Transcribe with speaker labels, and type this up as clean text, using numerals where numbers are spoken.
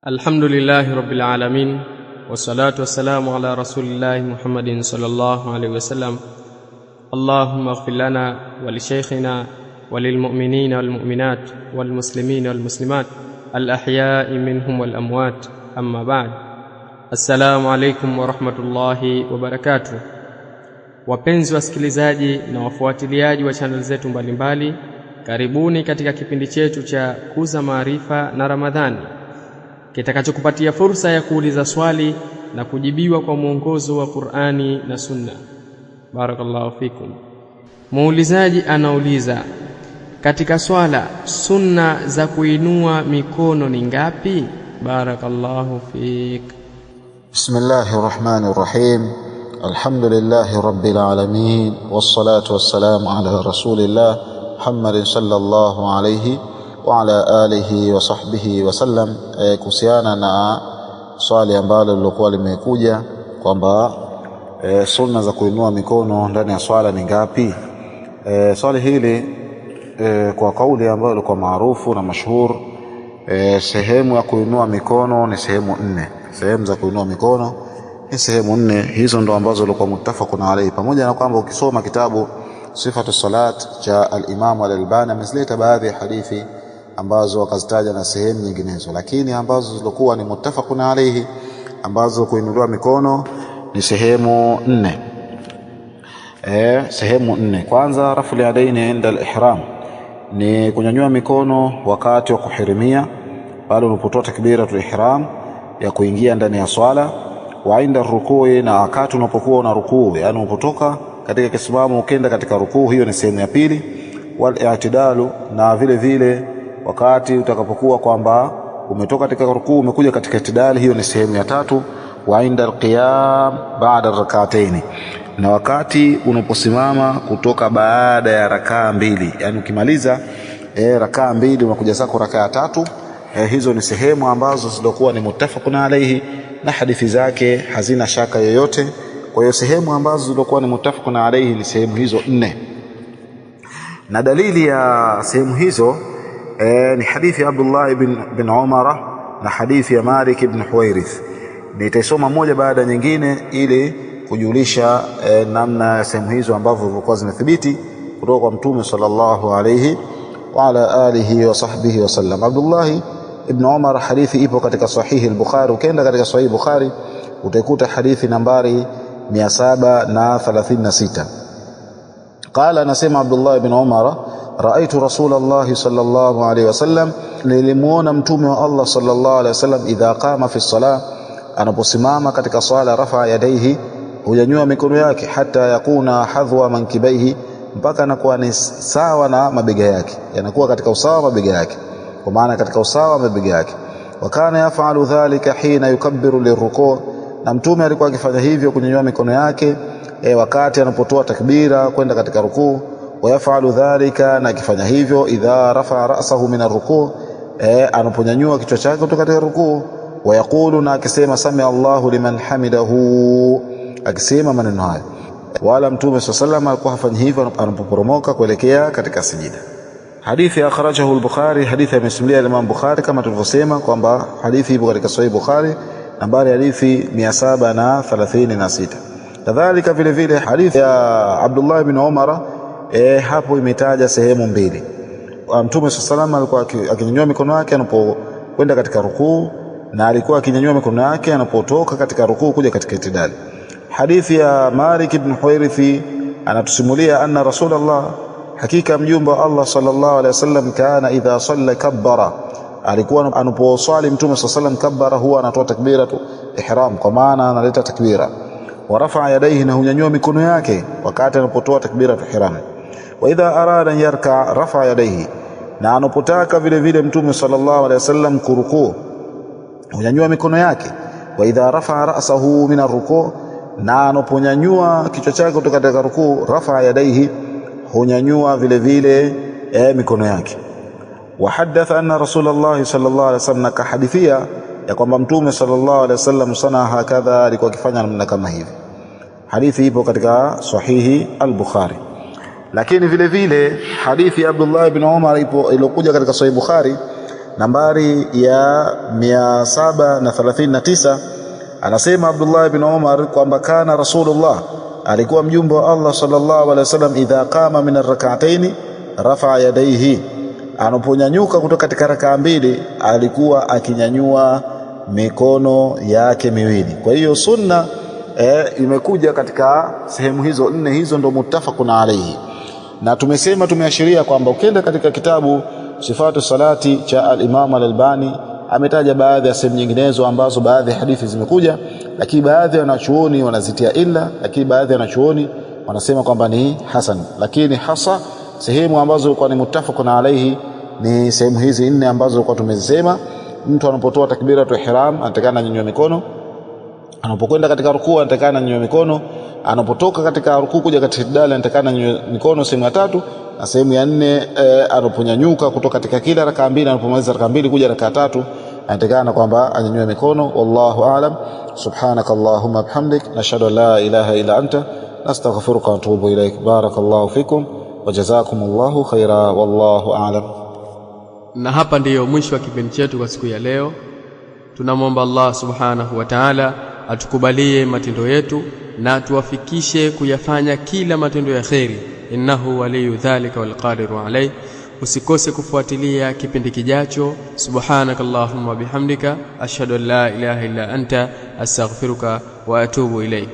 Speaker 1: Alhamdulillahi Rabbil Alamin, wassalatu wassalamu ala Rasulillahi Muhammadin sallallahu alaihi wasallam. Allahumma ighfir lana wa li shaykhina wa lil mu'minina wal mu'minat wal muslimina wal muslimat al ahya'i minhum wal amwat, amma ba'd. Assalamu alaykum wa rahmatullahi wa barakatuh. Wapenzi wasikilizaji na wafuatiliaji wa channel zetu mbalimbali, karibuni katika kipindi chetu cha Kuza Maarifa na Ramadhani, kitakachokupatia fursa ya kuuliza swali na kujibiwa kwa mwongozo wa Qur'ani na Sunna. Barakallahu fikum. Muulizaji anauliza, katika swala sunna za kuinua mikono ni ngapi? Barakallahu fik.
Speaker 2: Bismillahir Rahmanir Rahim. Alhamdulillahi Rabbil Alamin, wassalatu wassalamu ala Rasulillah Muhammadin sallallahu alayhi wa ala alihi wa sahbihi wa sallam. Kuhusiana na swali ambalo lilokuwa limekuja kwamba sunna za kuinua mikono ndani ya swala ni ngapi? Swali hili kwa kauli ambayo ilikuwa maarufu na mashhur, sehemu ya kuinua mikono ni sehemu 4. Sehemu za kuinua mikono ni sehemu 4. Hizo ndo ambazo zilikuwa muttafaqun alayhi, pamoja na kwamba ukisoma kitabu Sifatu Salat cha al-Imam al-Albani amezileta baadhi ya hadithi ambazo wakazitaja na sehemu nyinginezo, lakini ambazo zilikuwa ni muttafaqun alayhi, ambazo kuinuliwa mikono ni sehemu 4. Sehemu 4. Kwanza, raful yadaini inda al-ihram, ni kunyanyua mikono wakati wa kuhirimia, pale unapotoa takbiratul ihram ya kuingia ndani ya swala. Wa inda rukui, na wakati unapokuwa una rukuu, yani unapotoka katika kisimamo ukenda katika rukuu, hiyo ni sehemu ya pili. Wal i'tidalu, na vile vile wakati utakapokuwa kwamba umetoka katika rukuu umekuja katika itidali, hiyo ni sehemu ya 3. Wa inda alqiyam ba'da rak'atayn, na wakati unaposimama kutoka baada ya rakaa 2, yani ukimaliza rakaa 2 unakuja zako rakaa 3. Hizo ni sehemu ambazo zilikuwa ni muttafaqun alayhi na hadithi zake hazina shaka yoyote. Kwa hiyo sehemu ambazo zilikuwa ni muttafaqun alayhi ni sehemu hizo 4, na dalili ya sehemu hizo ni hadithi ya Abdullah ibn Umar na hadithi ya Malik ibn Huwairith. Nitaisoma moja baada nyingine ili kujulisha namna ya sehemu hizo ambavyo zilikuwa zimethibiti kutoka kwa Mtume sallallahu alayhi wa ala alihi wa sahbihi wasallam. Abdullah ibn Umar, hadithi ipo katika sahihi al-Bukhari. Ukienda katika sahihi Bukhari utaikuta hadithi nambari 736. Qala, anasema Abdullah ibn Umar, raaitu Rasulullah sallallahu alayhi wasallam, nilimuona mtume wa Allah sallallahu alayhi wasallam, idha qama fi salah, anaposimama katika swala, rafa yadaihi, hunyanyua mikono yake, hata yakuna hadhwa mankibaihi, mpaka anakuwa ni sawa na mabega yake, yanakuwa katika usawa mabega yake, kwa maana katika usawa mabega yake. Wa kana yafalu dhalika hina yukabbiru lirruku', na mtume alikuwa akifanya hivyo kunyanyua mikono yake wakati anapotoa takbira kwenda katika rukuu. Wayafalu dhalika, na akifanya hivyo idha rafa ra'sahu min ar-ruku', anaponyanyua kichwa chake kutoka katika rukuu. Wayaqulu, na akisema sami Allahu liman hamidahu, akisema maneno hayo. Wala mtume sallallahu alayhi wasallam alikuwa hafanyi hivyo anapoporomoka kuelekea katika sijida. Hadithi akhrajahu al-Bukhari, hadithi imesimulia Imam Bukhari kama tulivyosema kwamba hadithi ipo katika Sahih Bukhari nambari hadithi 736. Kadhalika vile vile hadithi ya Abdullah ibn Umar, hapo imetaja sehemu 2. Mtume sallallahu alikuwa akinyanyua mikono yake anapokwenda katika rukuu, na alikuwa akinyanyua mikono yake anapotoka katika rukuu kuja katika itidali. Hadithi ya Malik ibn Huwairith anatusimulia anna Rasulullah, hakika mjumbe wa Allah sallallahu alaihi wasallam, kana idha salla kabbara, alikuwa anaposwali mtume sallallahu alaihi wasallam kabbara, huwa anatoa takbiratu ihram, kwa maana analeta takbira. Wa rafa yadayhi, na hunyanyua mikono yake wakati anapotoa takbiratu ihram. Wa idha arada yarka rafa yadayhi, na anapotaka vile vile mtume sallallahu alaihi wasallam kurukuu hunyanyua mikono yake. Wa idha rafa ra'sahu min ar-ruku', na anaponyanyua kichwa chake kutoka katika rukuu, rafa yadayhi, hunyanyua vile vile mikono yake. Wa hadatha anna Rasulullah sallallahu alaihi wasallam, kahadithia ya kwamba mtume sallallahu alaihi wasallam sana hakadha, alikuwa akifanya namna kama hivi. Hadithi ipo katika sahihi al-Bukhari. Lakini vile vile hadithi ya Abdullah ibn Umar ipo iliyokuja katika Sahih Bukhari nambari ya 739 anasema Abdullah ibn Umar kwamba kana Rasulullah, alikuwa mjumbe wa Allah sallallahu alaihi wasallam, idha qama min ar-rak'atayn rafa'a yadayhi, anaponyanyuka kutoka katika rakaa mbili alikuwa akinyanyua mikono yake miwili. Kwa hiyo sunna imekuja katika sehemu hizo nne, hizo ndo muttafaqun alayhi. Na tumeashiria kwamba ukienda katika kitabu Sifatu Salati cha al-Imam al-Albani ametaja baadhi ya sehemu nyinginezo ambazo baadhi ya hadithi zimekuja, lakini baadhi ya wanachuoni wanazitia illa, lakini baadhi ya wanachuoni wanasema kwamba ni hasan. Lakini hasa sehemu ambazo kwa ni muttafaqun alayhi ni sehemu hizi nne ambazo kwa tumezisema. Mtu anapotoa takbiratul ihram anatakana anyanyue mikono, anapokwenda katika rukuu anatakana anyanyue mikono, anapotoka katika rukuu kuja katika itidal anatakana anyanyue mikono sehemu ya tatu, na sehemu ya nne anaponyanyuka kutoka katika kila rakaa mbili, anapomaliza rakaa mbili kuja rakaa tatu anatakana kwamba anyanyue mikono. Wallahu a'lam. Subhanakallahumma bihamdik, nashhadu an la ilaha illa anta, nastaghfiruka wa atubu ilaik. Barakallahu fikum wa jazakumullahu khaira, wallahu a'lam.
Speaker 1: Na hapa ndiyo mwisho wa kipindi chetu kwa siku ya leo. Tunamwomba Allah subhanahu wa ta'ala atukubalie matendo yetu na tuwafikishe kuyafanya kila matendo ya kheri. Innahu waliyu dhalika wal qadiru alayh. Usikose kufuatilia kipindi kijacho. Subhanakallahumma bihamdika ashhadu an la ilaha illa anta astaghfiruka wa atubu ilaik.